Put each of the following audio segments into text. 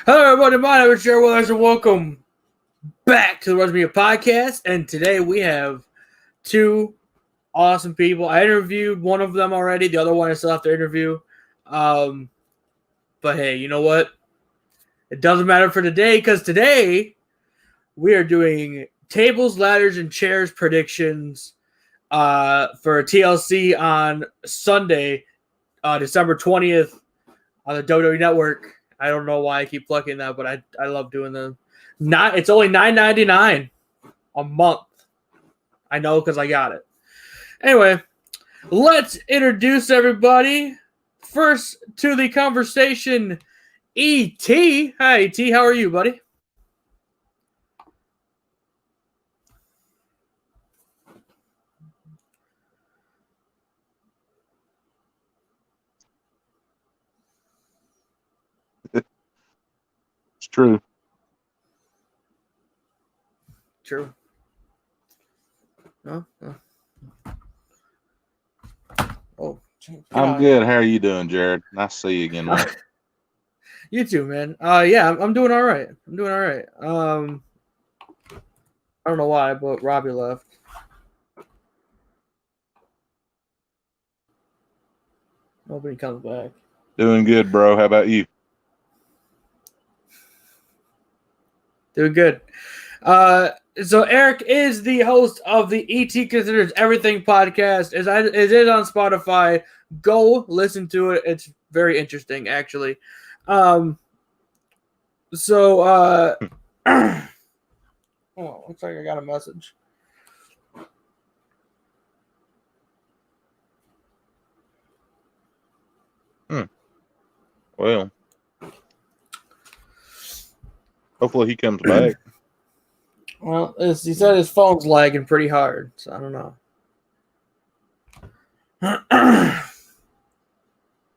Hello, everybody. My name is Jared Withers, and welcome back to the Rush Media Podcast. And today we have two awesome people. I interviewed one of them already. The other one I still have to interview. But hey, you know what? It doesn't matter for today because today we are doing tables, ladders, and chairs predictions for TLC on Sunday, December 20th on the WWE Network. I don't know why I keep plucking that, but I love doing them. It's only $9.99 a month. I know because I got it. Anyway, let's introduce everybody. First to the conversation, E.T. Hi, E.T. How are you, buddy? It's true. True. No? Oh, I'm good. How are you doing, Jared? Nice to see you again, man. You too, man. Yeah, I'm doing all right. I don't know why, but Robbie left. Nobody comes back. Doing good, bro. How about you? Doing good. So Eric is the host of the ET Considers Everything podcast. It is on Spotify. Go listen to it. It's very interesting, actually. Oh, looks like I got a message. Well, hopefully he comes back. Well, he said his phone's lagging pretty hard, so I don't know.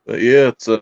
But yeah, it's a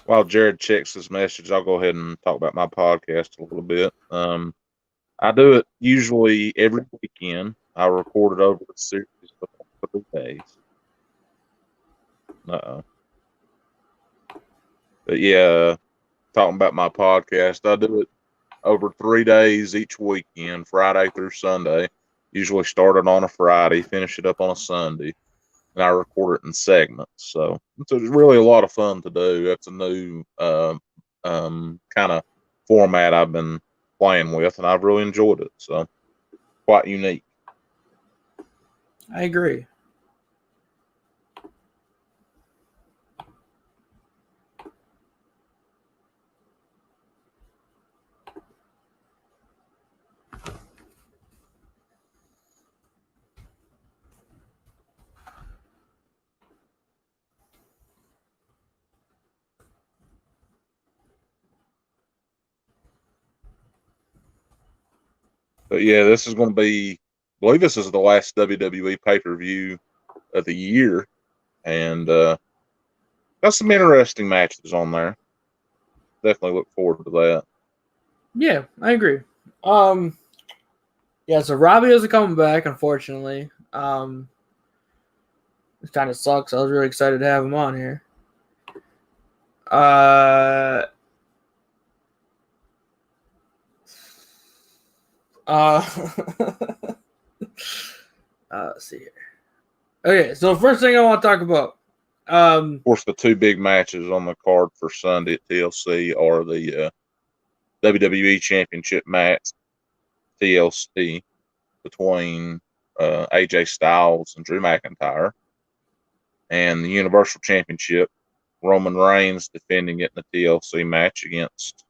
while Jared checks this message, I'll go ahead and talk about my podcast a little bit. I do it usually every weekend. I record it over a series of 3 days. Uh-oh. But yeah, talking about my podcast, I do it over 3 days each weekend, Friday through Sunday. Usually start it on a Friday, finish it up on a Sunday, and I record it in segments. So it's really a lot of fun to do. That's a new kind of format I've been playing with, and I've really enjoyed it. So quite unique. I agree. But yeah, this is going to be, I believe this is the last WWE pay-per-view of the year, and got some interesting matches on there. Definitely look forward to that. Yeah, I agree. Yeah, so Robbie isn't coming back, unfortunately. It kind of sucks. I was really excited to have him on here. Let's see here. Okay, so first thing I want to talk about. Of course, the 2 big matches on the card for Sunday at TLC are the WWE Championship match, TLC, between AJ Styles and Drew McIntyre, and the Universal Championship, Roman Reigns defending it in the TLC match against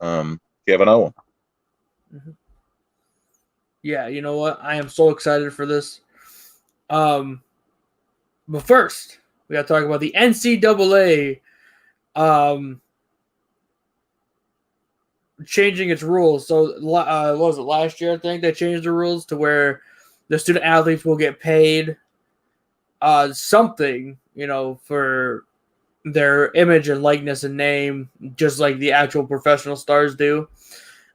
Kevin Owens. Mm-hmm. Yeah, you know what? I am so excited for this. But first, we got to talk about the NCAA changing its rules. So, what was it last year? I think they changed the rules to where the student athletes will get paid something, for their image and likeness and name, just like the actual professional stars do.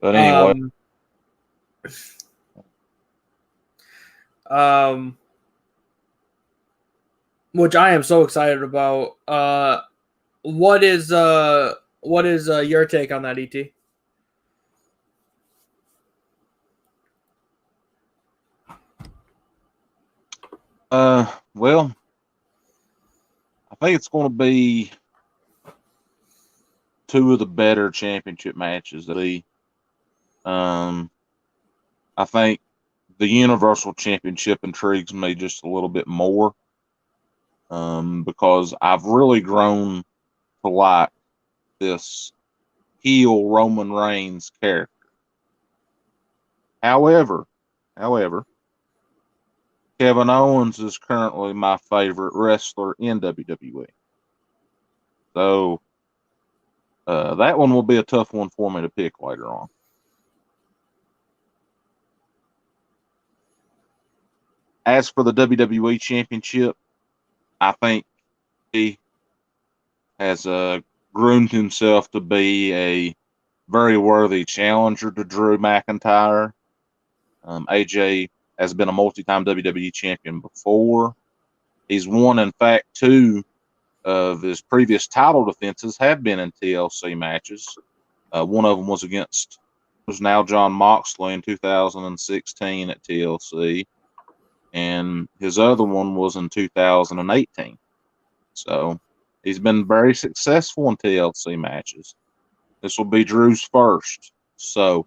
But anyway, Which I am so excited about. What is your take on that, ET? Well, I think it's going to be two of the better championship matches. I think the Universal Championship intrigues me just a little bit more, because I've really grown to like this heel Roman Reigns character. However, Kevin Owens is currently my favorite wrestler in WWE. So that one will be a tough one for me to pick later on. As for the WWE Championship, I think he has groomed himself to be a very worthy challenger to Drew McIntyre. AJ has been a multi-time WWE champion before. He's won, in fact, 2 of his previous title defenses have been in TLC matches. One of them was now John Moxley in 2016 at TLC, and his other one was in 2018. So he's been very successful in TLC matches. This will be Drew's first. So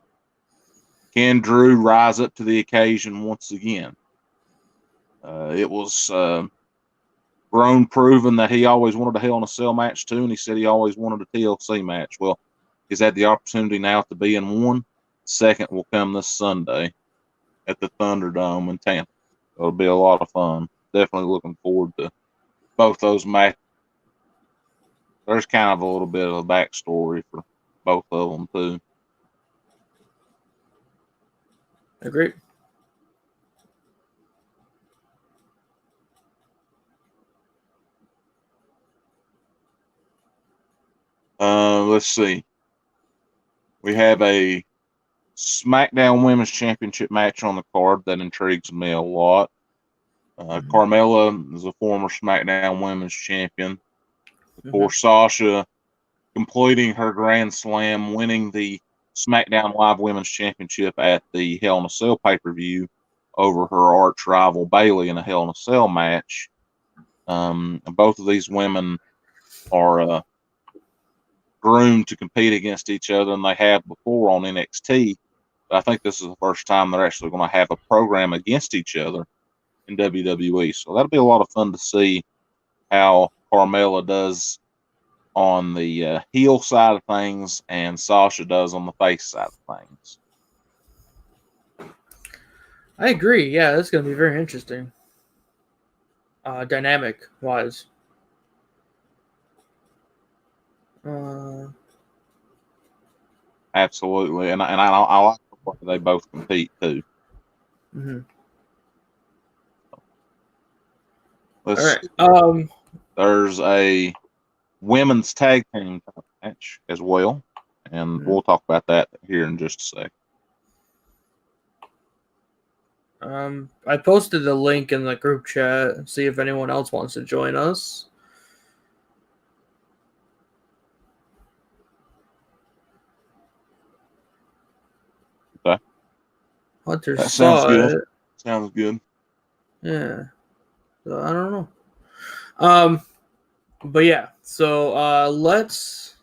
can Drew rise up to the occasion once again? It was grown proven that he always wanted a Hell in a Cell match too, and he said he always wanted a TLC match. Well, he's had the opportunity now to be in one. Second will come this Sunday at the Thunderdome in Tampa. It'll be a lot of fun. Definitely looking forward to both those matches. There's kind of a little bit of a backstory for both of them too. Agreed. Let's see. We have a SmackDown Women's Championship match on the card that intrigues me a lot. Carmella is a former SmackDown Women's Champion. Of course, Sasha completing her Grand Slam, winning the SmackDown Live Women's Championship at the Hell in a Cell pay-per-view over her arch rival Bayley in a Hell in a Cell match. Both of these women are groomed to compete against each other, and they have before on NXT. But I think this is the first time they're actually going to have a program against each other in WWE. So that'll be a lot of fun to see how Carmella does on the heel side of things and Sasha does on the face side of things. I agree. Yeah, that's going to be very interesting. Dynamic wise. Absolutely, and I like the way they both compete too. Mm-hmm. All right. There's a women's tag team match as well, and we'll talk about that here in just a sec. I posted the link in the group chat. See if anyone else wants to join us. Okay. Hunter that saw sounds good. it. Sounds good. Yeah. So I don't know. But yeah. So let's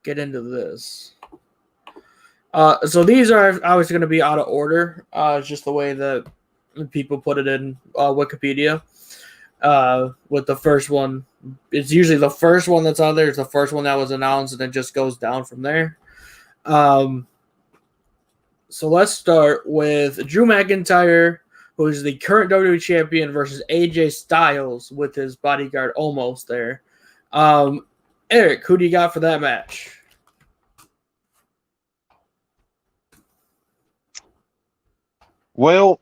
get into this. So these are obviously going to be out of order. It's just the way that people put it in Wikipedia. With the first one, it's usually the first one that's on there. It's the first one that was announced, and it just goes down from there. So let's start with Drew McIntyre, who is the current WWE champion, versus AJ Styles with his bodyguard almost there. Eric, who do you got for that match? Well,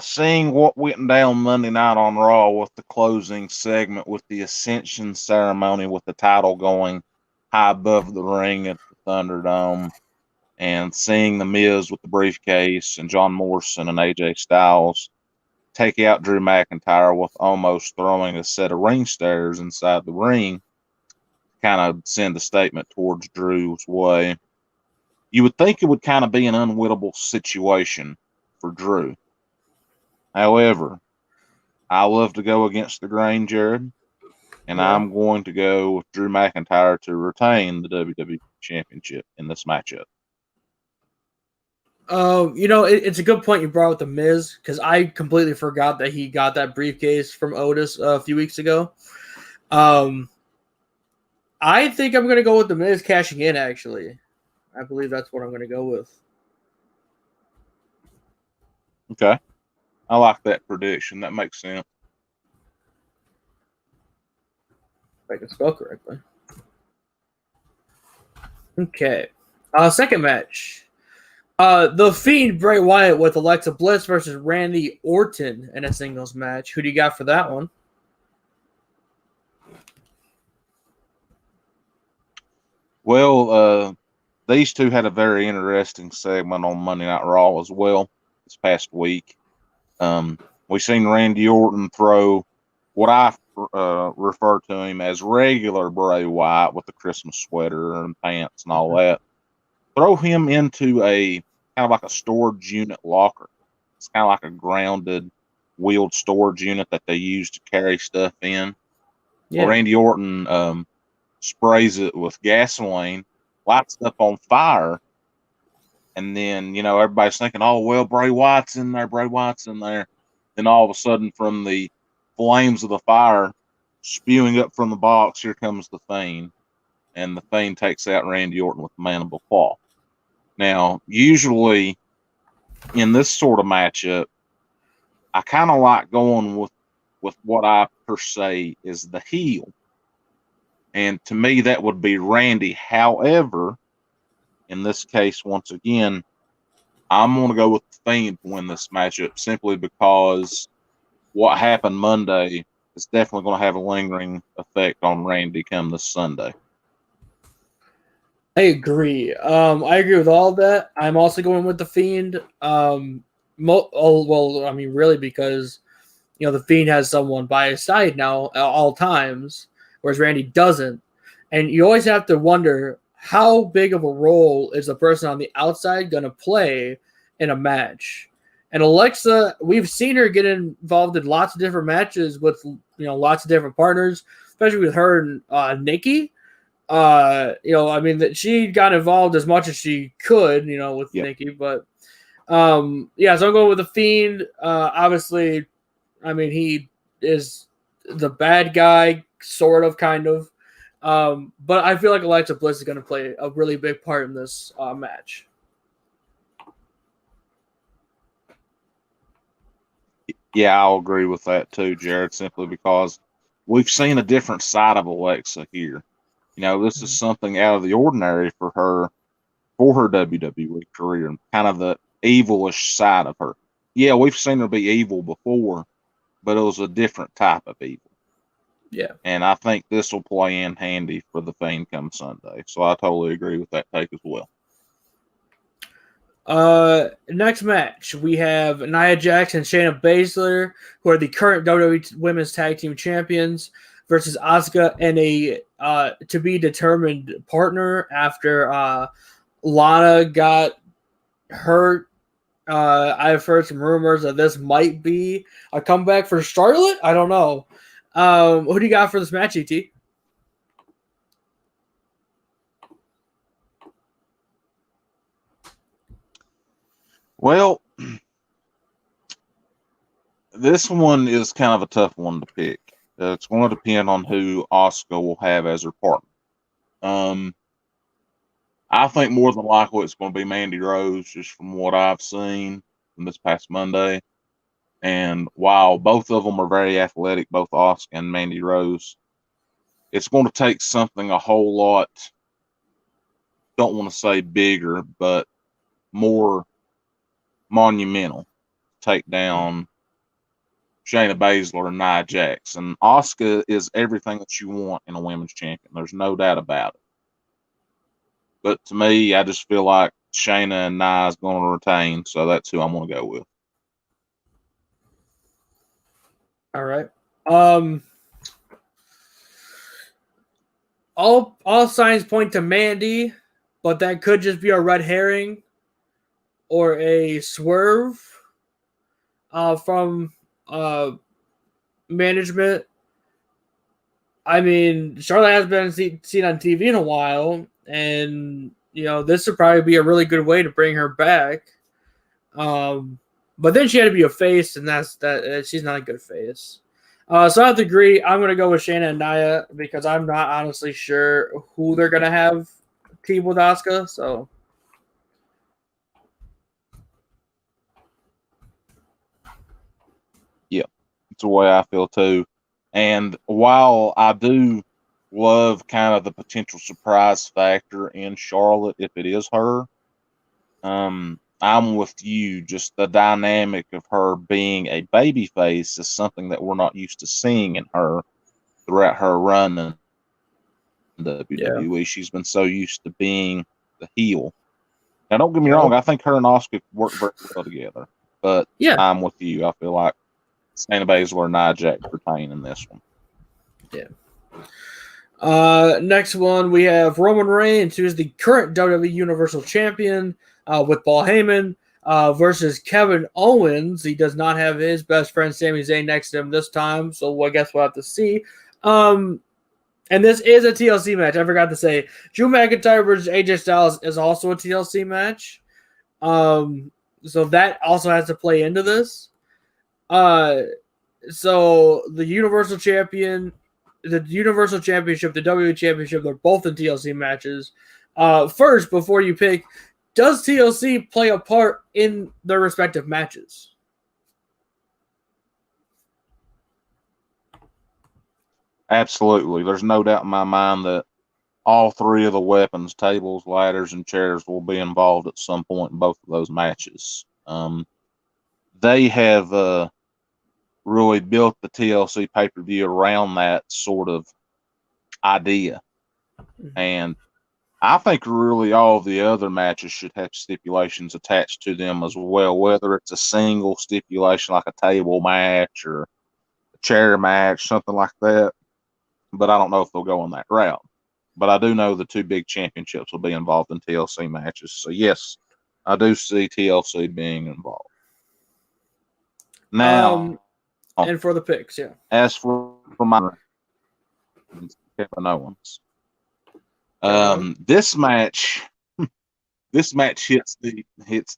seeing what went down Monday night on Raw with the closing segment with the Ascension ceremony with the title going high above the ring at the Thunderdome, and seeing The Miz with the briefcase and John Morrison and AJ Styles take out Drew McIntyre with almost throwing a set of ring stairs inside the ring, kind of send a statement towards Drew's way. You would think it would kind of be an unwinnable situation for Drew. However, I love to go against the grain, Jared, and Yeah. I'm going to go with Drew McIntyre to retain the WWE Championship in this matchup. It's a good point you brought with the Miz because I completely forgot that he got that briefcase from Otis a few weeks ago. I think I'm going to go with the Miz cashing in. Actually, I believe that's what I'm going to go with. Okay, I like that prediction. That makes sense. If I can spell correctly. Okay. Second match. The Fiend Bray Wyatt with Alexa Bliss versus Randy Orton in a singles match. Who do you got for that one? Well, these two had a very interesting segment on Monday Night Raw as well this past week. We've seen Randy Orton throw what I refer to him as regular Bray Wyatt with the Christmas sweater and pants and all that. Throw him into a kind of like a storage unit locker. It's kind of like a grounded wheeled storage unit that they use to carry stuff in. Yeah. Well, Randy Orton sprays it with gasoline, lights it up on fire, and then, everybody's thinking, oh, well, Bray Wyatt's in there, Bray Wyatt's in there. Then all of a sudden, from the flames of the fire spewing up from the box, here comes the Fiend. And the Fiend takes out Randy Orton with the mandible claw. Now, usually in this sort of matchup, I kind of like going with what I per se is the heel. And to me, that would be Randy. However, in this case, once again, I'm going to go with the Fiend to win this matchup simply because what happened Monday is definitely going to have a lingering effect on Randy come this Sunday. I agree. I agree with all of that. I'm also going with the Fiend. Really, because the Fiend has someone by his side now at all times, whereas Randy doesn't. And you always have to wonder how big of a role is the person on the outside going to play in a match. And Alexa, we've seen her get involved in lots of different matches with lots of different partners, especially with her and Nikki. That she got involved as much as she could, with Nikki. But so I'm going with the Fiend. Obviously, he is the bad guy, sort of, kind of. But I feel like Alexa Bliss is going to play a really big part in this match. Yeah, I'll agree with that too, Jared, simply because we've seen a different side of Alexa here. This is something out of the ordinary for her WWE career, and kind of the evilish side of her. Yeah, we've seen her be evil before, but it was a different type of evil. Yeah. And I think this will play in handy for the Fiend come Sunday. So I totally agree with that take as well. Next match, we have Nia Jax and Shayna Baszler, who are the current WWE Women's Tag Team Champions, versus Asuka and a to be determined partner after Lana got hurt. I've heard some rumors that this might be a comeback for Charlotte. I don't know. Who do you got for this match, ET? Well, this one is kind of a tough one to pick. It's going to depend on who Asuka will have as her partner. I think more than likely it's going to be Mandy Rose, just from what I've seen from this past Monday. And while both of them are very athletic, both Asuka and Mandy Rose, it's going to take something a whole lot, don't want to say bigger, but more monumental. Take down Shayna Baszler and Nia Jax. And Asuka is everything that you want in a women's champion. There's no doubt about it. But to me, I just feel like Shayna and Nia is going to retain, so that's who I'm going to go with. All right. All signs point to Mandy, but that could just be a red herring or a swerve from management. I mean, Charlotte has been seen on TV in a while, and this would probably be a really good way to bring her back. But then she had to be a face, and that's that. She's not a good face. So I have to agree. I'm going to go with Shayna and Nia because I'm not honestly sure who they're going to have team with Asuka. So. Yeah, it's the way I feel too. And while I do love kind of the potential surprise factor in Charlotte, if it is her, I'm with you. Just the dynamic of her being a baby face is something that we're not used to seeing in her throughout her run in WWE. Yeah. She's been so used to being the heel. Now, don't get me wrong. I think her and Asuka work very well together. But I'm with you. I feel like Shayna Baszler and Nia Jax retain in this one. Yeah. Next one, we have Roman Reigns, who is the current WWE Universal Champion, with Paul Heyman, versus Kevin Owens. He does not have his best friend Sami Zayn next to him this time, so I guess we'll have to see. And this is a TLC match. I forgot to say, Drew McIntyre versus AJ Styles is also a TLC match. So that also has to play into this. So the Universal Champion, the Universal Championship, the WWE Championship, they're both in TLC matches. First, before you pick, does TLC play a part in their respective matches? Absolutely. There's no doubt in my mind that all three of the weapons, tables, ladders, and chairs, will be involved at some point in both of those matches. They have really built the TLC pay-per-view around that sort of idea. And I think really all of the other matches should have stipulations attached to them as well, whether it's a single stipulation like a table match or a chair match, something like that. But I don't know if they'll go on that route. But I do know the two big championships will be involved in TLC matches. So, yes, I do see TLC being involved. Now, and for the picks, yeah. As for my Kevin Owens, this match hits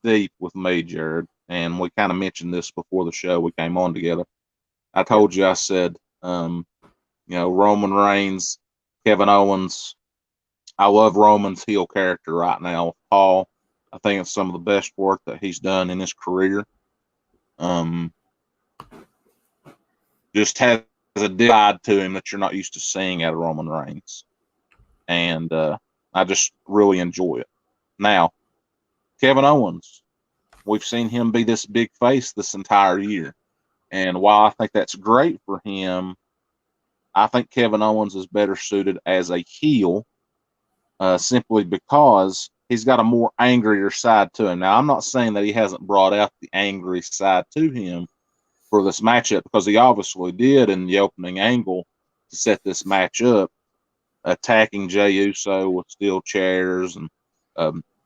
deep with me, Jared, and we kind of mentioned this before the show. We came on together. I told you, I said, Roman Reigns, Kevin Owens. I love Roman's heel character right now with Paul. I think it's some of the best work that he's done in his career. Just has a side to him that you're not used to seeing out of Roman Reigns. And I just really enjoy it. Now, Kevin Owens, we've seen him be this big face this entire year. And while I think that's great for him, I think Kevin Owens is better suited as a heel simply because he's got a more angrier side to him. Now, I'm not saying that he hasn't brought out the angry side to him for this matchup, because he obviously did in the opening angle to set this match up, attacking Jey Uso with steel chairs and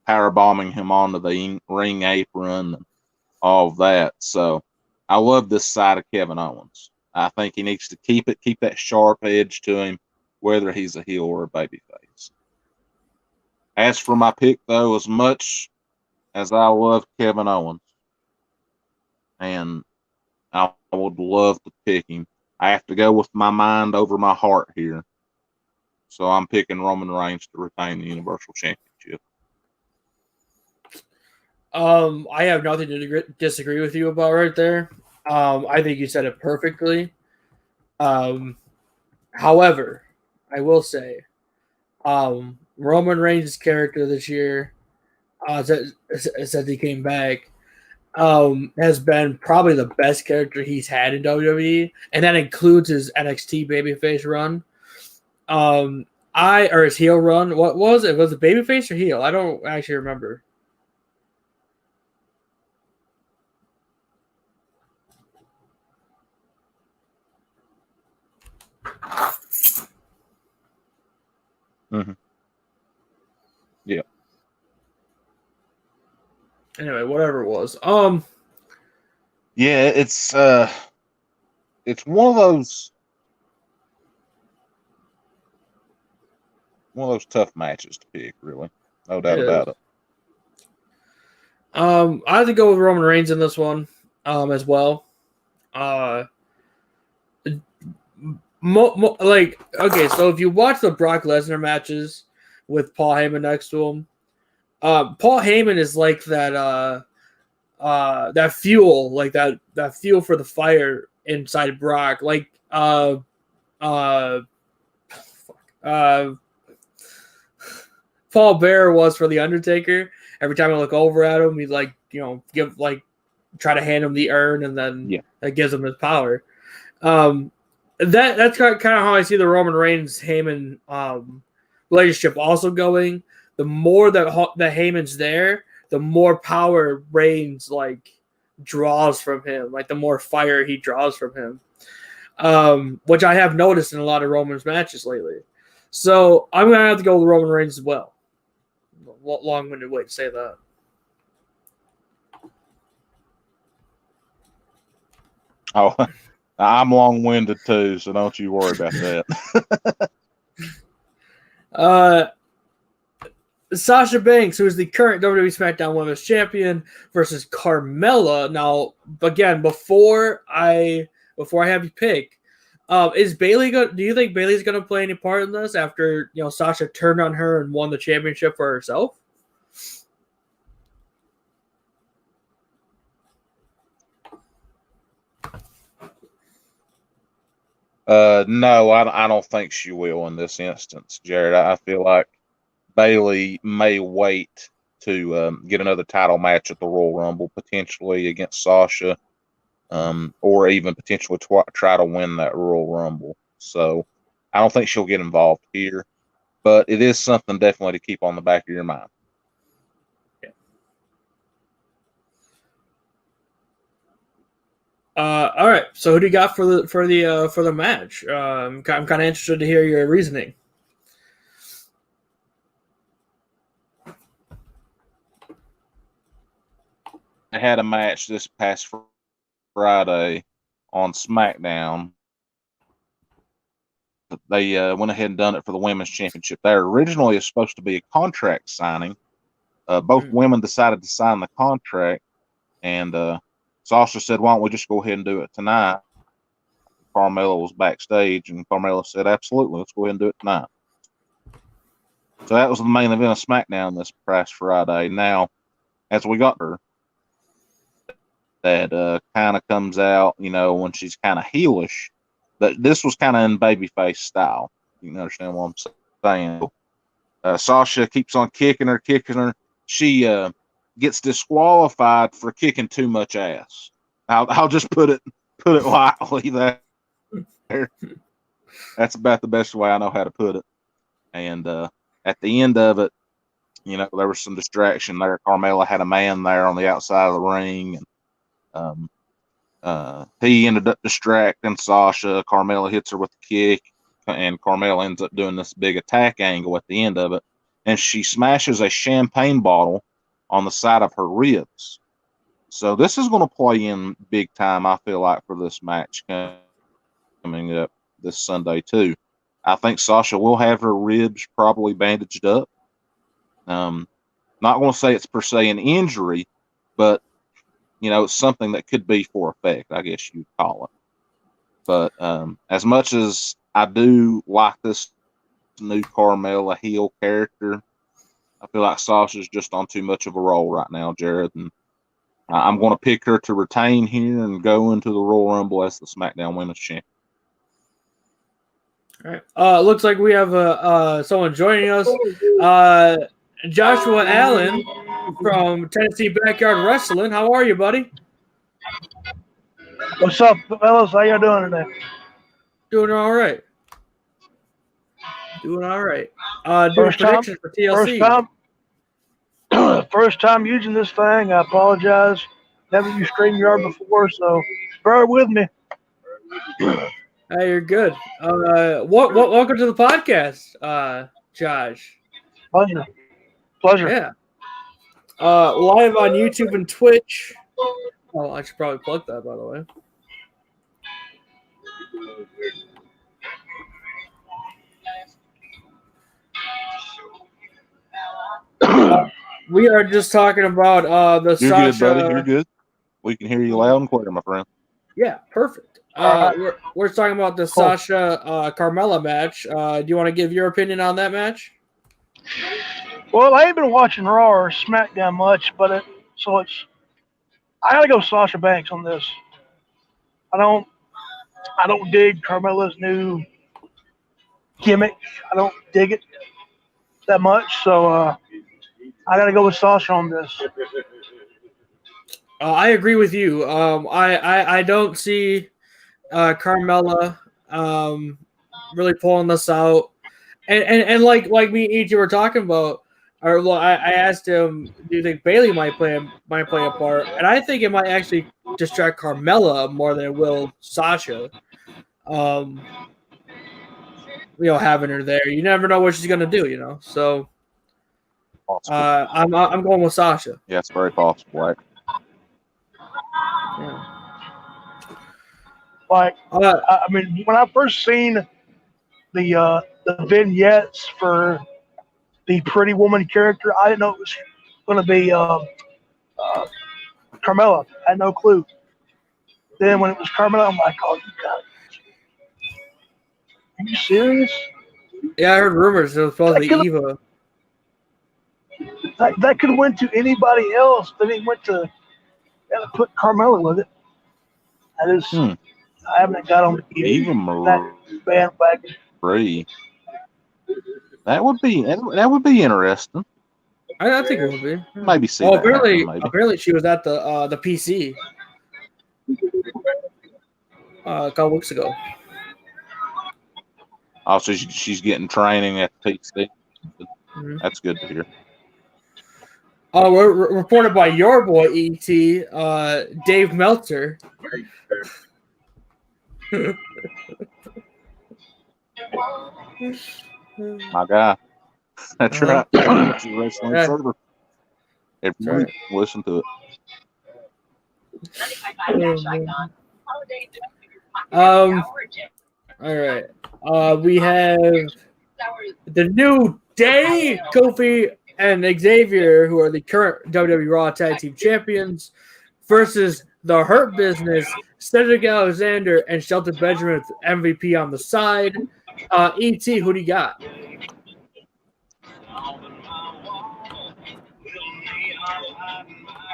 power bombing him onto the ring apron and all of that. So I love this side of Kevin Owens. I think he needs to keep that sharp edge to him, whether he's a heel or a babyface. As for my pick, though, as much as I love Kevin Owens, and I would love to pick him, I have to go with my mind over my heart here. So I'm picking Roman Reigns to retain the Universal Championship. I have nothing to disagree with you about right there. I think you said it perfectly. However, I will say, Roman Reigns' character this year, since he came back, has been probably the best character he's had in WWE, and that includes his NXT babyface run. Or his heel run. What was it? Was it babyface or heel? I don't actually remember. Mm-hmm. Yeah. Anyway, whatever it was. Yeah, it's one of those tough matches to pick, really. No doubt about it. I have to go with Roman Reigns in this one, as well. Okay, so if you watch the Brock Lesnar matches with Paul Heyman next to him, Paul Heyman is like that that fuel, like that fuel for the fire inside Brock, like Paul Bearer was for the Undertaker. Every time I look over at him, he'd try to hand him the urn, and then that gives him his power. That's kind of how I see the Roman Reigns Heyman relationship also going. The more that Heyman's there, the more power Reigns draws from him, like the more fire he draws from him, which I have noticed in a lot of Roman's matches lately. So I'm gonna have to go with Roman Reigns as well. Long-winded way to say that. Oh, I'm long-winded too, so don't you worry about that. Sasha Banks, who is the current WWE SmackDown Women's Champion, versus Carmella. Now, again, before I have you pick, is Bayley do you think Bayley's going to play any part in this after Sasha turned on her and won the championship for herself? No, I don't think she will in this instance, Jared. I feel like Bayley may wait to get another title match at the Royal Rumble, potentially against Sasha, or even potentially try to win that Royal Rumble. So I don't think she'll get involved here, but it is something definitely to keep on the back of your mind. All right. So who do you got for the match? I'm kind of interested to hear your reasoning. I had a match this past Friday on SmackDown. They went ahead and done it for the Women's Championship. There originally is supposed to be a contract signing. Both women decided to sign the contract, and Sasha said, "Why don't we just go ahead and do it tonight?" Carmella was backstage, and Carmella said, "Absolutely, let's go ahead and do it tonight." So that was the main event of SmackDown this past Friday. Now, as we got her, that kind of comes out, when she's kind of heelish. But this was kind of in babyface style. You can understand what I'm saying. Sasha keeps on kicking her. She gets disqualified for kicking too much ass. I'll just put it lightly there. That's about the best way I know how to put it. And at the end of it, there was some distraction there. Carmella had a man there on the outside of the ring, and he ended up distracting Sasha. Carmella hits her with a kick, and Carmella ends up doing this big attack angle at the end of it, and she smashes a champagne bottle on the side of her ribs. So this is going to play in big time, I feel like, for this match coming up this Sunday too. I think Sasha will have her ribs probably bandaged up. Not going to say it's per se an injury, but it's something that could be for effect, I guess you'd call it. But as much as I do like this new Carmella heel character, I feel like Sasha's just on too much of a roll right now, Jared. And I'm going to pick her to retain here and go into the Royal Rumble as the SmackDown Women's Champion. All right. Looks like we have someone joining us. Joshua Allen from Tennessee Backyard Wrestling. How are you, buddy? What's up, fellas? How y'all doing today? Doing all right. Doing First time? predictions for TLC. First time using this thing. I apologize. Never used StreamYard before, so bear with me. Hey, you're good. Welcome to the podcast, Josh. Pleasure. Yeah. Live on YouTube and Twitch. Oh, I should probably plug that, by the way. We are just talking about the You're Sasha. good, buddy. You're good. We can hear you loud and clear, my friend. Yeah, perfect. We're talking about the Sasha Carmella match. Do you want to give your opinion on that match? Well, I ain't been watching Raw or SmackDown much, but I gotta go Sasha Banks on this. I don't dig Carmella's new gimmick. I don't dig it that much, so I gotta go with Sasha on this. I agree with you. I don't see Carmella really pulling this out, and like me and E.T. were talking about, or well, I asked him, do you think Bayley might play a part? And I think it might actually distract Carmella more than it will Sasha. Having her there, you never know what she's gonna do. So I'm going with Sasha. Yeah, it's very possible. Right? Yeah. Like, I mean, when I first seen the vignettes for the Pretty Woman character, I didn't know it was going to be Carmella. I had no clue. Then when it was Carmella, I'm like, oh, you got it. Are you serious? Yeah, I heard rumors it was supposed to be Eva. That could have went to anybody else. Then it went to put Carmella with it. I haven't got on Eva that bandwagon. Marie. That would be interesting. I think it would be. Maybe see. Oh, that happen, maybe. apparently she was at the PC a couple weeks ago. Also, she's getting training at the PC. Mm-hmm. That's good to hear. We're reported by your boy E.T. Dave Meltzer. My guy. That's right. That's a wrestling server. Every week, listen to it. All right. We have the New Day, Kofi and Xavier, who are the current WWE Raw Tag Team Champions, versus the Hurt Business, Cedric Alexander and Shelton Benjamin with MVP on the side. E.T., who do you got?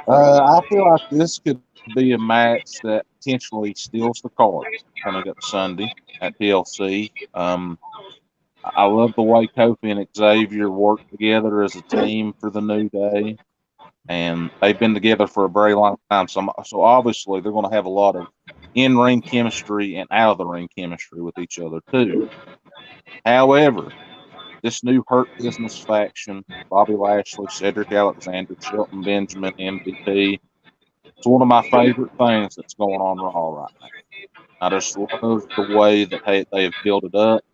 I feel like this could be a match that potentially steals the card coming up Sunday at TLC. I love the way Kofi and Xavier work together as a team for the New Day, and they've been together for a very long time. So obviously they're going to have a lot of in-ring chemistry and out-of-the-ring chemistry with each other too. However, this new Hurt Business faction, Bobby Lashley, Cedric Alexander, Shelton Benjamin, MVP, it's one of my favorite things that's going on Raw right now. I just love the way that they have built it up.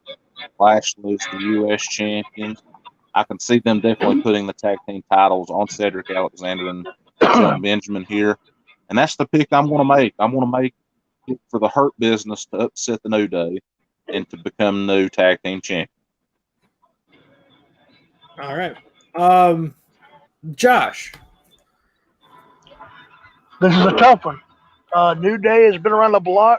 Lashley is the U.S. champion. I can see them definitely putting the tag team titles on Cedric Alexander and Shelton Benjamin here. And that's the pick I'm going to make. I'm going to make it for the Hurt Business to upset the New Day and to become new tag team champion. All right. Josh. This is a tough one. New Day has been around the block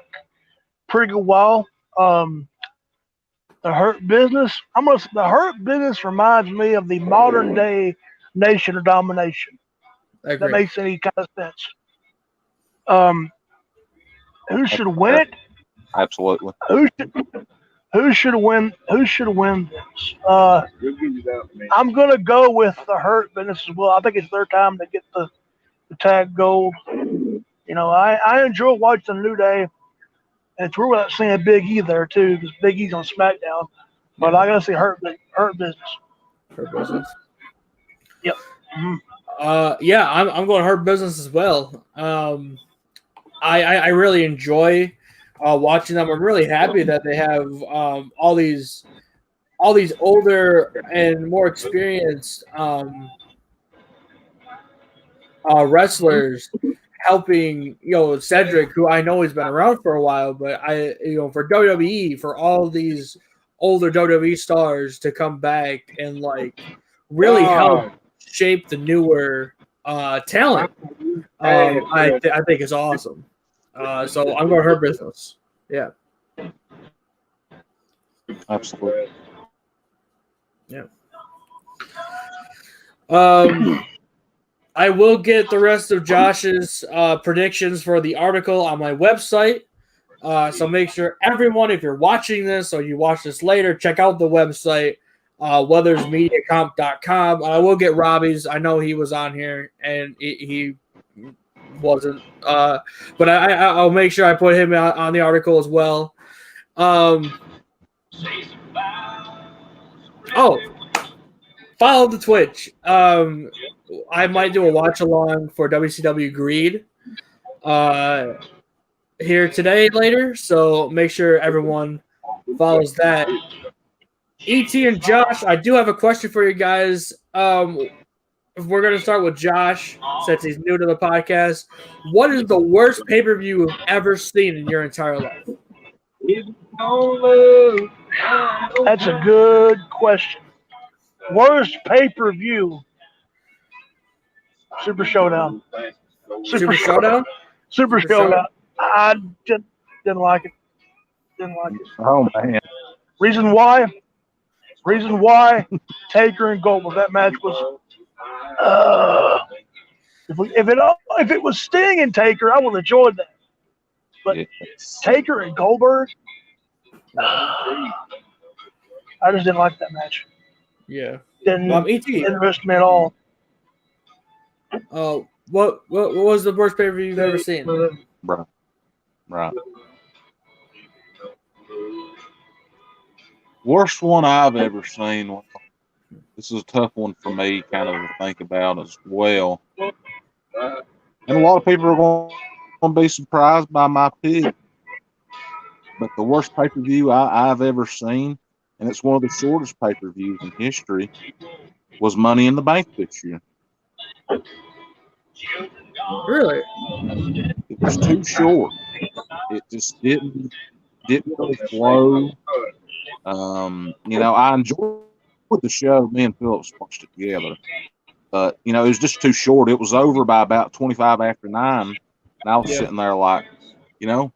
pretty good while. The Hurt Business, the Hurt Business reminds me of the modern day Nation of Domination. If that makes any kind of sense. Who should win it? Absolutely. Who should win? Who should win this? I'm gonna go with the Hurt Business as well. I think it's their time to get the tag gold. You know, I enjoy watching the New Day, and it's weird without seeing Big E there too, because Big E's on SmackDown. But I gotta see Hurt Business. Hurt Business. Yep. Mm-hmm. Yeah, I'm going Hurt Business as well. I really enjoy watching them. I'm really happy that they have all these older and more experienced wrestlers helping, Cedric, who I know has been around for a while, but for WWE, for all these older WWE stars to come back and like really help shape the newer talent, I think is awesome. So I'm going Hurt Business. Yeah. Absolutely. Yeah. I will get the rest of Josh's predictions for the article on my website. So make sure everyone, if you're watching this or you watch this later, check out the website, weathersmediacomp.com. I will get Robbie's. I know he was on here and he wasn't. But I'll make sure I put him on the article as well. Follow the Twitch. I might do a watch along for WCW Greed here today later, so make sure everyone follows that. ET and Josh, I do have a question for you guys. We're going to start with Josh since he's new to the podcast. What is the worst pay-per-view you've ever seen in your entire life? That's a good question. Worst pay-per-view. Super Showdown. Super Showdown? Super Showdown. I didn't like it. Didn't like it. Oh man. Reason why? Taker and Goldberg. That match was. If it was Sting and Taker, I would have enjoyed that. But Taker and Goldberg, I just didn't like that match. Yeah. Didn't ET. interest me at all. What was the worst pay-per-view you've ever seen? Right. Worst one I've ever seen. Well, this is a tough one for me kind of to think about as well. And a lot of people are going to be surprised by my pick. But the worst pay-per-view I've ever seen, and it's one of the shortest pay-per-views in history, was Money in the Bank this year. Really? It was too short. It just didn't really flow. I enjoyed the show. Me and Phillips watched it together. But, it was just too short. It was over by about 25 after 9. And I was sitting there like, shouldn't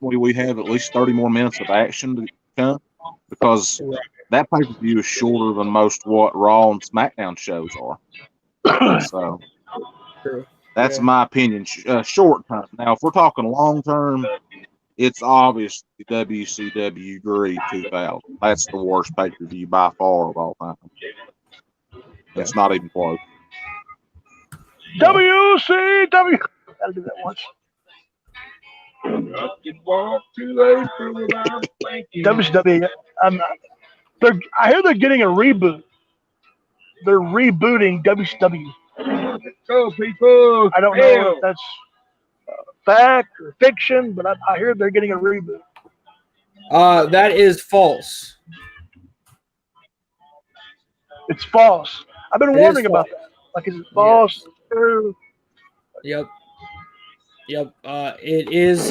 we have at least 30 more minutes of action to come? Because that pay-per-view is shorter than most what Raw and SmackDown shows are. So that's my opinion. Short term. Now, if we're talking long term, it's obviously WCW Greed 2000. That's the worst pay-per-view by far of all time. It's not even close. WCW. Gotta do that once. WCW. I hear they're getting a reboot. They're rebooting WCW. Go, people. I don't know if that's fact or fiction, but I hear they're getting a reboot. That is false. It's false. I've been wondering about that. Like, is it false? True? Yep. It is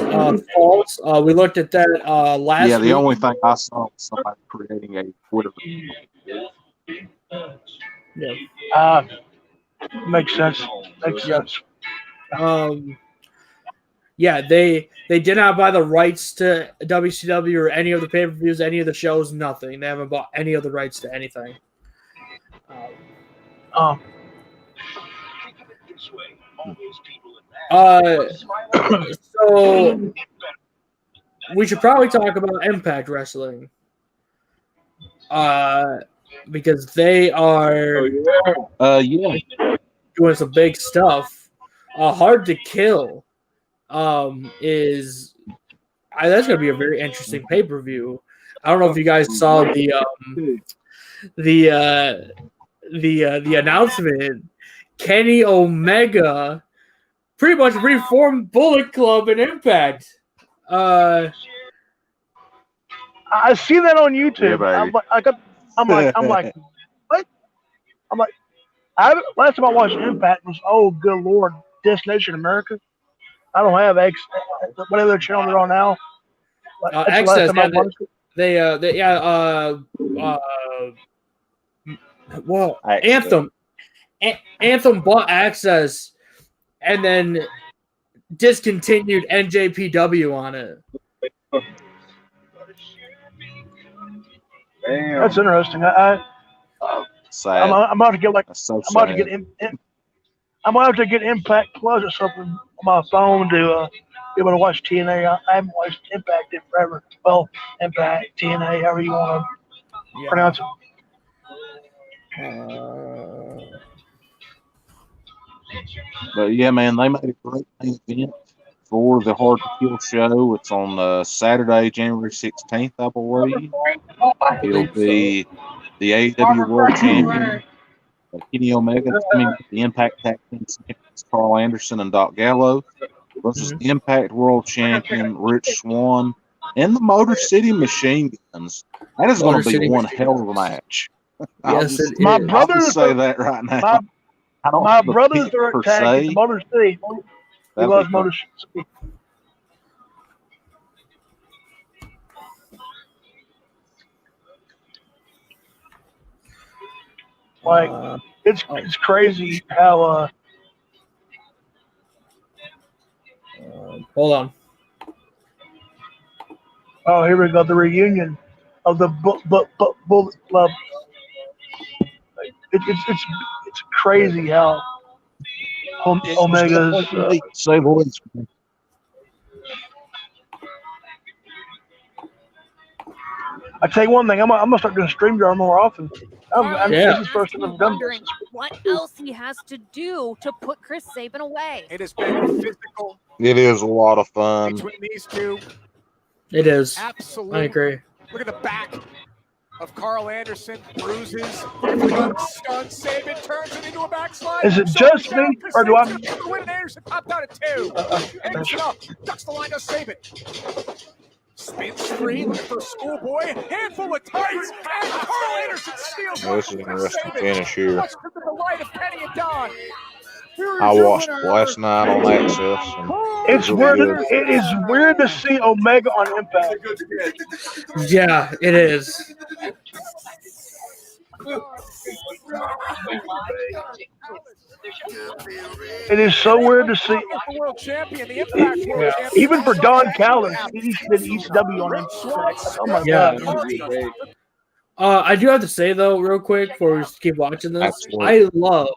false. We looked at that last week. Yeah, the only thing I saw was somebody creating a Twitter. Yeah. Makes sense. Yeah, they did not buy the rights to WCW or any of the pay-per-views, any of the shows, nothing. They haven't bought any of the rights to anything. So we should probably talk about Impact Wrestling. because they are Yeah. doing some big stuff. Hard to Kill is that's going to be a very interesting pay per view. I don't know if you guys saw the announcement. Kenny Omega pretty much reformed Bullet Club in Impact. I see that on YouTube. Yeah, I'm like, what? I'm like, last time I watched Impact was, oh, good Lord, Destination America. I don't have whatever channel they're on now. That's the last Access, time I watched it. Well, Access. Anthem bought Access and then discontinued NJPW on it. Damn. That's interesting. Sad. I'm about to get like That's so I'm about to sad. get I'm about to get Impact Plus or something on my phone to be able to watch TNA. I haven't watched Impact in forever. Well, Impact, TNA, however you want to pronounce it. But yeah, man, they made a great main event for the Hard to Kill show. It's on Saturday, January 16th, I believe. It'll be the AEW World Champion, Kenny Omega, teaming with the Impact Tag Team Champions, Carl Anderson and Doc Gallows, versus the Impact World Champion, Rich Swann, and the Motor City Machine Guns. That is going to be one hell of a match. Yes, My it is. brother- I'll just say that right now. I don't My have a brother's pick direct per tag se. is the Motor City. He That'd loves be cool. Motor City. Like, it's crazy how Hold on. oh, here we go, the reunion of the Bullet Club. It's crazy how Omega's Say the least. I tell you one thing, I'm gonna start doing StreamYard more often. Yeah. This is the first time I've done wondering this. what else he has to do to put Chris Sabin away. It has been physical It is a lot of fun. between these two. It is. Absolutely. I agree. Look at the back of Carl Anderson. Bruises. Stunned. Sabin turns it into a backslide. Is it just me, or do I? The win, and Anderson popped out at 2. Anderson up. Ducks the line, does Sabin. Spins free, looking for a schoolboy. Handful of tights. And Carl Anderson steals one This is from an Chris interesting Sabin. finish here. Much to the delight of Penny and Don. I watched it last night on Access. And It's really weird. good. It is weird to see Omega on Impact. Yeah, it is. It is so weird to see. The world champion, the Impact world champion. Even for Don Callis, he did ECW on Impact. Oh my Yeah. god! I do have to say though, real quick, before we keep watching this, Absolutely.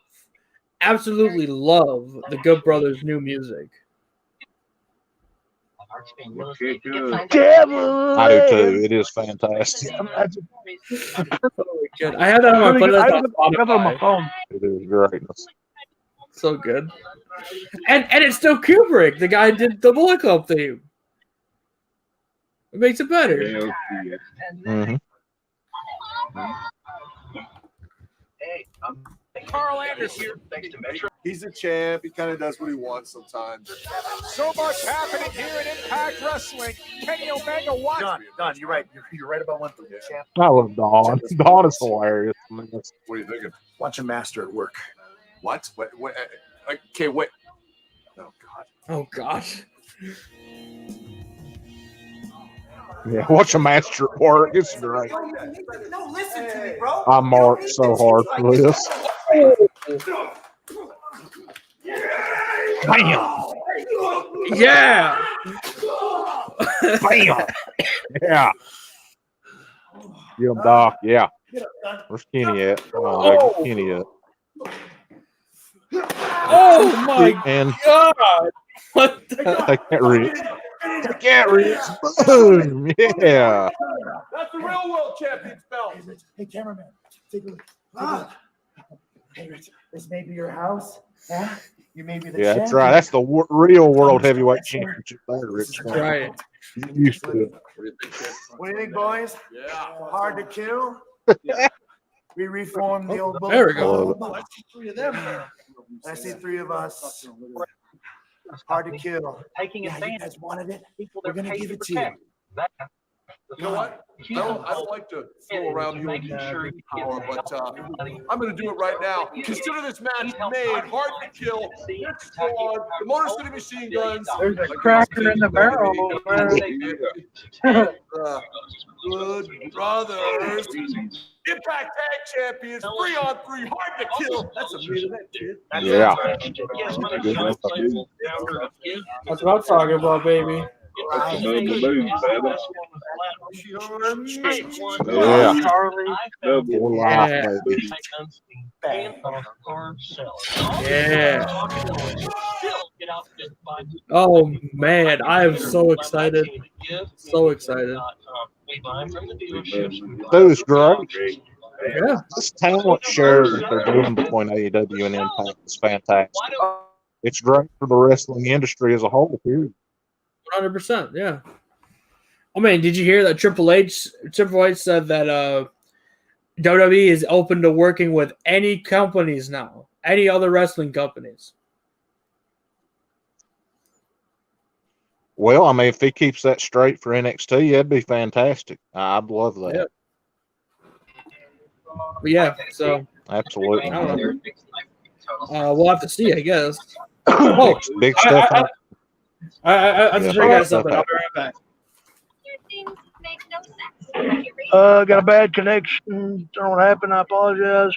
absolutely love the Good Brothers' new music. Okay, good. Devil. I do too. It is fantastic. Good. I have that on my I playlist on have it on my Spotify. phone. It is greatness. So good. And it's still Kubrick. The guy did the Bullet Club theme. It makes it better. Mm-hmm. Carl Anderson. He's a champ. He kind of does what he wants sometimes. So much happening here in Impact Wrestling. Kenny Omega watching. Don, you're right. You're right about one thing, champ. I love Dawn. Dawn is hilarious. I mean, that's, What are you thinking? Watch a master at work. What? Okay, wait. Oh, God. Oh gosh. yeah, watch a master at work. It's great. No, listen to me, bro. I marked so hard for this. Bam! Yeah. Bam! Yeah. Get him, Doc. Yeah. Where's Kenny at? Come on, get Kenny at. Oh my And god. What the? take that, Rich. Take that, Rich. Boom. Yeah. That's the real world champion's belt. Hey, cameraman, take a look. Hey, Rich, this may be your house. Yeah, you may be the Yeah, champion. that's right. That's the real world heavyweight championship there, Rich. Right. You used to it. What do you think, boys? Yeah. Hard to kill. We reformed the old There we go. Bullet Club. I see three of them. I see three of us. Hard to kill. Taking Yeah, you advantage guys wanted it. people We're they're gonna paid give to it to you. protect. That- You know what? I don't like to throw around you Making sure you get power, but I'm going to do it right now. Consider this match made hard to kill. Rich Swan, the Motor City Machine Guns. There's a cracker in the barrel. Good brothers. Impact Tag Champions, 3-on-3, hard to kill. That's a mean event, kid. Yeah. That's what I'm talking about, baby. Yeah. Charlie. For life, Yeah. baby. Yeah. Oh man, I am so excited. So excited. Dude, it's great. Yeah. This talent share that they're doing between AEW and Impact is fantastic. It's great for the wrestling industry as a whole, period. 100%. Yeah. Oh man, did you hear that Triple H said that WWE is open to working with any companies now, any other wrestling companies. Well, I mean, if he keeps that straight for NXT, that'd be fantastic. I'd love that. Yep. But yeah, so Absolutely. I don't know. We'll have to see, I guess. Oh, Big stuff. I just Yeah, got something. I'll be right back. Got a bad connection. Don't know what happened. I apologize.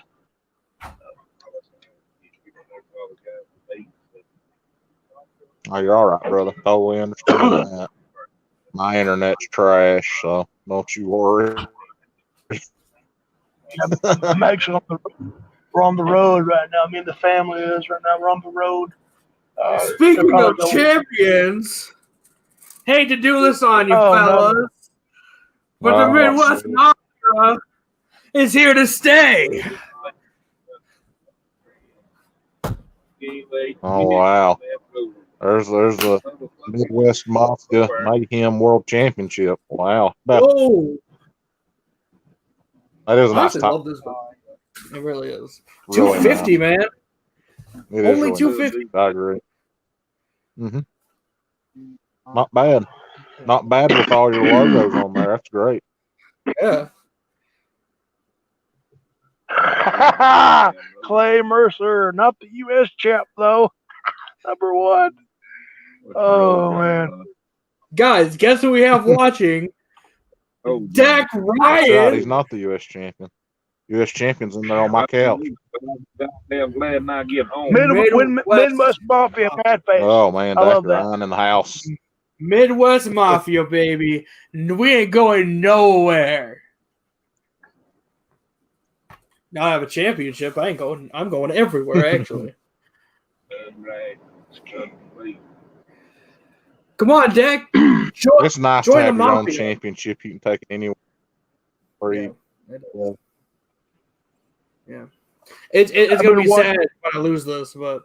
Oh, you're all right, brother. Totally understand that. My internet's trash, so don't you worry. I'm actually we're on the road right now. Me and the family is right now. We're on the road. Speaking of champions, hate to do this on you, fellas, no. but the Midwest Mafia is here to stay. Oh, wow. There's the Midwest Mafia Mayhem World Championship. Wow. Oh, That is a I nice actually top. love this one. It really is. Really 250, man. It is Only really 250. nice. I agree. Not bad. Not bad with all your logos on there. That's great. Yeah. Clay Mercer, not the U.S. champ though. Number one. Oh man. Guys, guess who we have watching? Dak That's right. Ryan. He's not the U.S. champion. U.S. champion's in there on my couch. Midwest Mafia, Mad Face. Oh, man. I Dak love that. Ryan in the house. Midwest Mafia, baby. We ain't going nowhere. Now I have a championship. I'm going everywhere, actually. Come on, Dak. It's nice to join have the your own Mafia. championship. You can take it anywhere. Yeah. It's I've going to been be watching- sad when I lose this, but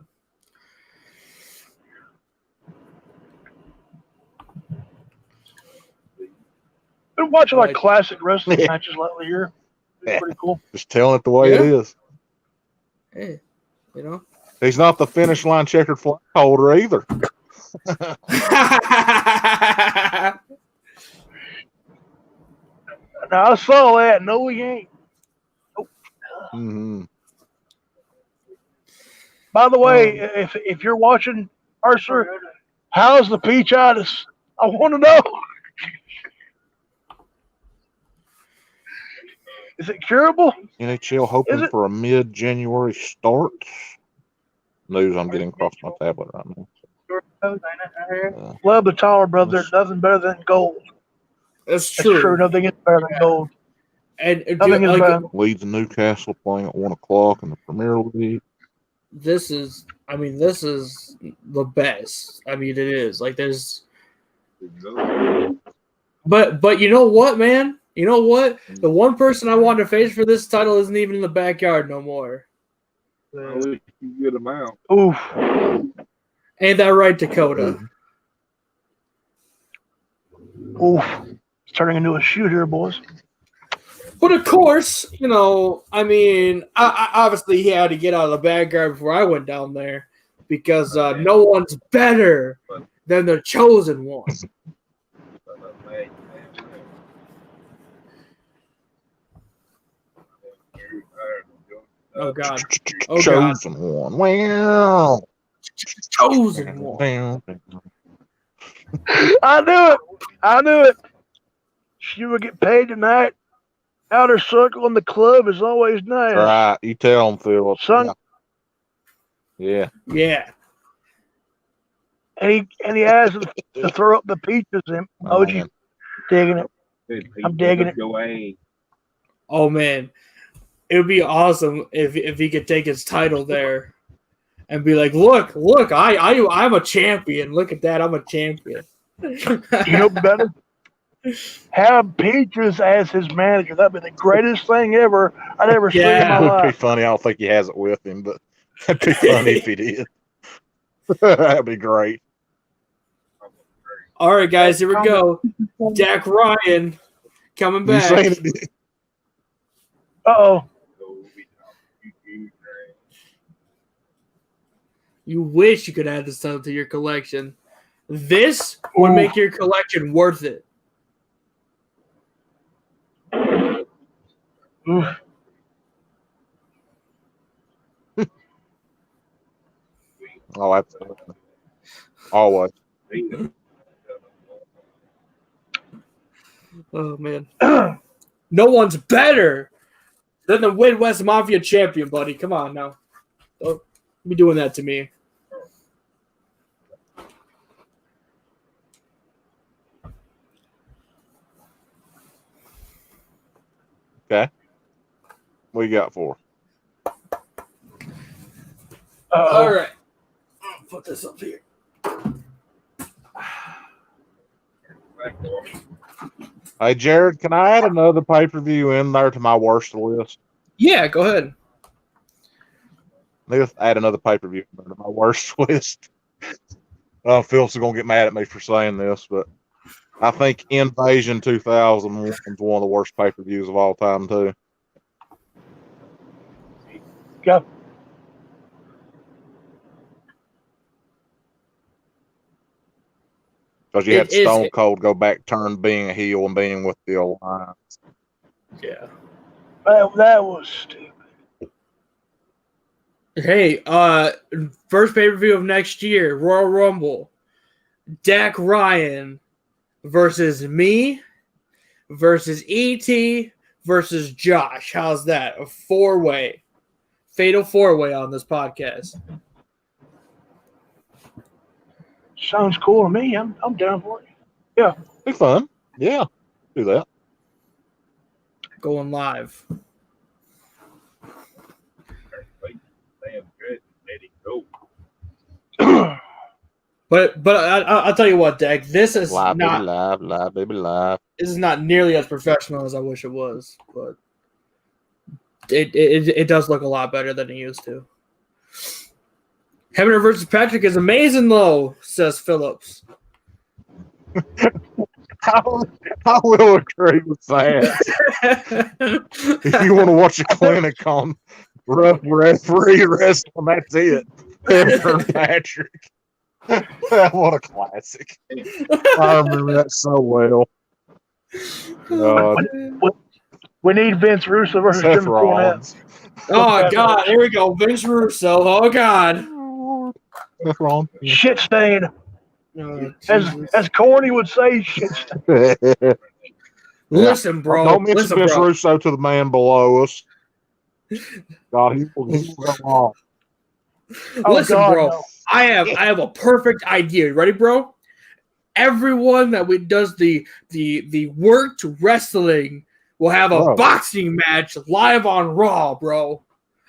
Been watching like classic wrestling matches lately here. Yeah. Pretty cool. Just telling it the way it Yeah. is. hey, you know. He's not the finish line checkered flag holder either. Now I saw that. No, he ain't. Mm-hmm. By the way, if you're watching Arthur, how's the peachitis? I want to know. Is it curable? NHL hoping Is it? for a mid-January start. News I'm getting across my tablet right now. Love the Tower Brothers. Nothing better than gold. That's That's true. true. Nothing is better than gold. And Nothing is like, better. Leeds and Newcastle playing at 1 o'clock in the Premier League. this is the best. I mean, it is. Like, there's But you know what, man? You know what? The one person I wanted to face for this title isn't even in the backyard no more. You get him out. Oof. Ain't that right, Dakota? Oof. It's turning into a shoot here, boys. But of course, you know, I mean, I obviously he had to get out of the backyard before I went down there because no one's better than the chosen one. Oh God! Oh God! Chosen one. Well, Chosen one. I knew it. I knew it. She will get paid tonight. Outer circle in the club is always nice. Right. You tell him, Philip. Son, Yeah. Yeah. and he has to throw up the peaches in. Oh, OG man. digging it. I'm digging it. Oh man, it would be awesome if he could take his title there and be like, look, I'm a champion. Look at that, I'm a champion. You know better? Have Peaches as his manager. That'd be the greatest thing ever I'd ever seen in my That would be life. funny. I don't think he has it with him, but that'd be funny if he did. That'd be great. All right, guys, here we go. Dak Ryan coming You back. seen it? Uh-oh. You wish you could add this title to your collection. This would make your collection worth it. Oof. Oh, absolutely. Always. Oh man, no one's better than the Midwest Mafia champion, buddy. Come on now, don't be doing that to me. Okay. What you got for? All right, put this up here. Hey, Jared, can I add another pay-per-view in there to my worst list? Yeah, go ahead. Let's add another pay-per-view to my worst list. Phil's going to get mad at me for saying this, but I think Invasion 2001 is one of the worst pay-per-views of all time, too. Go. Because you had Stone Cold go back, turn being a heel, and being with the Alliance. Yeah. That was stupid. Hey, first pay-per-view of next year, Royal Rumble. Dak Ryan versus me versus ET versus Josh. How's that? A four-way. Fatal four-way on this podcast. Sounds cool to me. I'm down for it. Yeah. Be fun. Yeah. Do that. Going live. But I'll tell you what, Dak. This is Live, not baby, live, baby, live. This is not nearly as professional as I wish it was, but it does look a lot better than it used to. Hebner versus Patrick is amazing, though, says Phillips. I will agree with that. If you want to watch a clinic on rough referee wrestling, that's it. Hebner and Patrick. What a classic. I remember that so well. We need Vince Russo versus Seth Jim Cornette. Oh, God. Here we go. Vince Russo. Oh, God. What's wrong? Shit stain. Oh, As Corny would say, shit stain. Listen, bro. Don't mention Listen, Vince bro. Russo to the man below us. God, he will go off. Listen, God, bro. no. I have a perfect idea. You ready, bro? Everyone that does the worked wrestling will have a Bro. boxing match live on Raw, bro.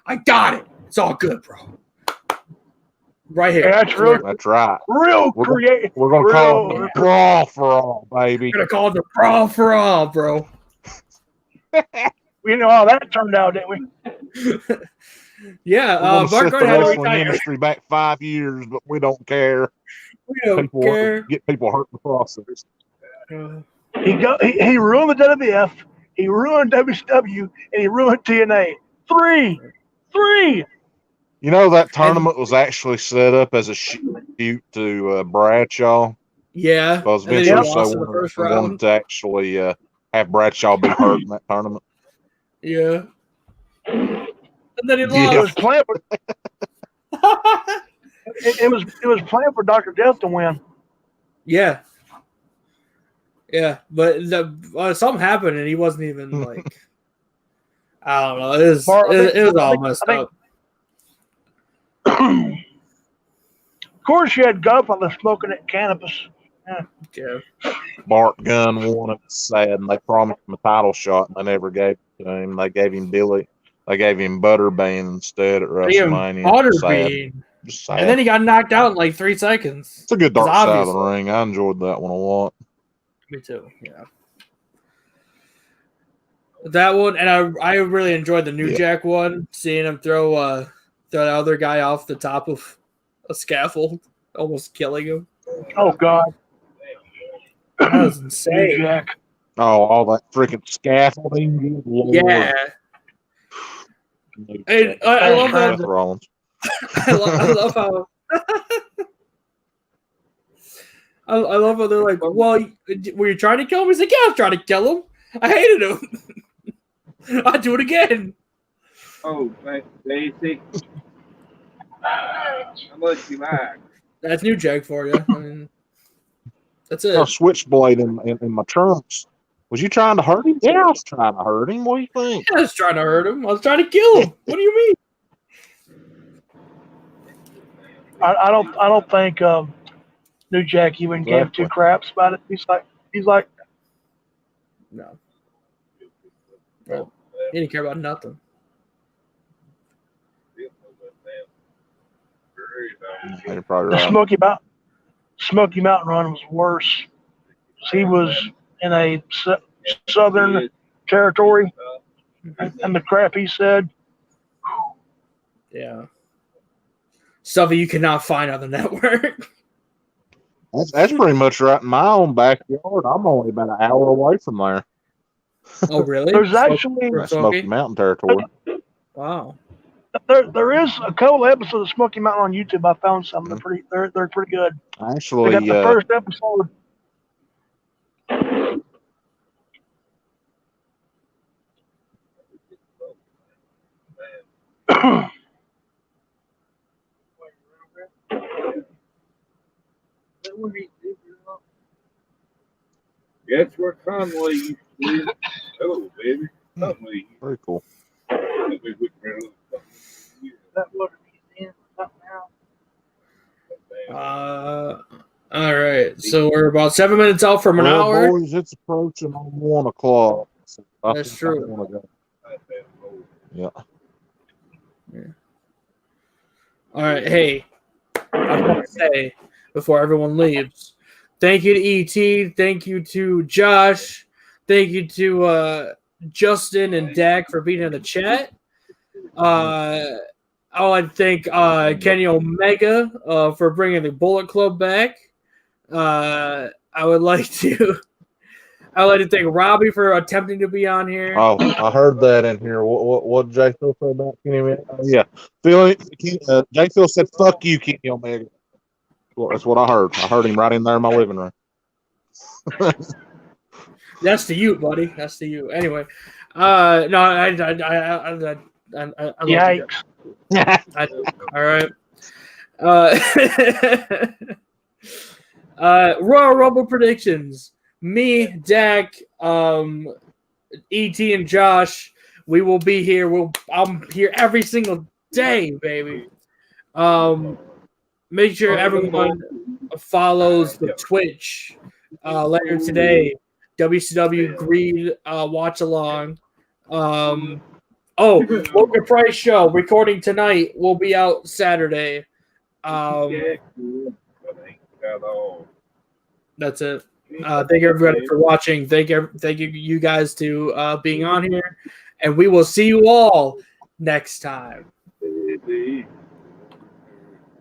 I got it. It's all good, bro. Right here. Yeah, that's real, That's right. real We're creative. We're gonna call it Real- the brawl for all, baby. We're gonna call it the brawl for all, bro. We know how that turned out, didn't we? Yeah, We're gonna Mark set the Gardner had to wrestling retire. industry back 5 years, but we don't care. We don't care. Get people hurt in the process. He ruined the WWF, he ruined WCW, and he ruined TNA. Three. You know that tournament was actually set up as a shoot to Bradshaw Yeah. because And then Vince he Russo lost in the first wanted round. to actually have Bradshaw be hurt in that tournament. Yeah. And then he Yeah. It was lost. planned for, it was planned for Dr. Death to win. Yeah. Yeah. But something happened and he wasn't even like, I don't know. It was all messed up. Of course, you had Godfather smoking at cannabis. Yeah. Bart Gunn won it. Sad, and they promised him a title shot, and they never gave it to him. They gave him Butterbean instead at WrestleMania. Butterbean. Just sad. And then he got knocked out in like 3 seconds. It's a good dark side of the Obviously. ring. I enjoyed that one a lot. Me too. Yeah. That one, and I really enjoyed the New Jack one. Seeing him throw the other guy off the top of a scaffold, almost killing him. Oh God, That was New insane. Jack. Oh, all that freaking scaffolding. Good Lord. Yeah. And I love Seth that. Rollins. I love how. I love how they're like, well, were you trying to kill him? He's like, yeah, I was trying to kill him. I hated him. I'd do it again. Oh, basic. How much you like? That's New Jack for you. I mean, that's it. A switchblade in my trunks. Was you trying to hurt him? Yeah, I was trying to hurt him. What do you think? I was trying to hurt him. I was trying to kill him. What do you mean? I don't think New Jack even gave two craps about it. He's like, No. Well, he didn't care about nothing. You're probably the right. Smoky Mountain run was worse. He was in a southern territory, and the crap he said. Yeah. Stuff that you cannot find on the network. That's pretty much right in my own backyard. I'm only about an hour away from there. Oh, really? There's actually Smoky Mountain territory. Wow. There is a couple episodes of Smoky Mountain on YouTube. I found some. They're pretty good. Actually, They got the first episode. That's where Conway used to live. Hello, baby. Conway. very cool. All right. So we're about 7 minutes out from an Well, hour. boys, it's approaching on 1 o'clock. So I That's think true. I wanna go. Yeah. All right. Hey, I want to say before everyone leaves, thank you to ET. Thank you to Josh. Thank you to Justin and Dak for being in the chat. I want to thank Kenny Omega for bringing the Bullet Club back. I would like to thank Robbie for attempting to be on here. Oh, I heard that in here. What did Jay Phil say about Kenny Omega? Yeah, Jay Phil said, "Fuck you, Kenny Omega." Well, that's what I heard. I heard him right in there in my living room. That's to you, buddy. That's to you. Anyway, no, I love you Yikes! guys. All right. Royal Rumble predictions. Me, Dak, ET, and Josh. We will be here. I'm here every single day, baby. Make sure everyone follows the Twitch later today. WCW Greed watch along. Logan Price show recording tonight will be out Saturday. Yeah, cool, but ain't got all. That's it. Thank you everybody for watching. Thank you guys to being on here, and we will see you all next time.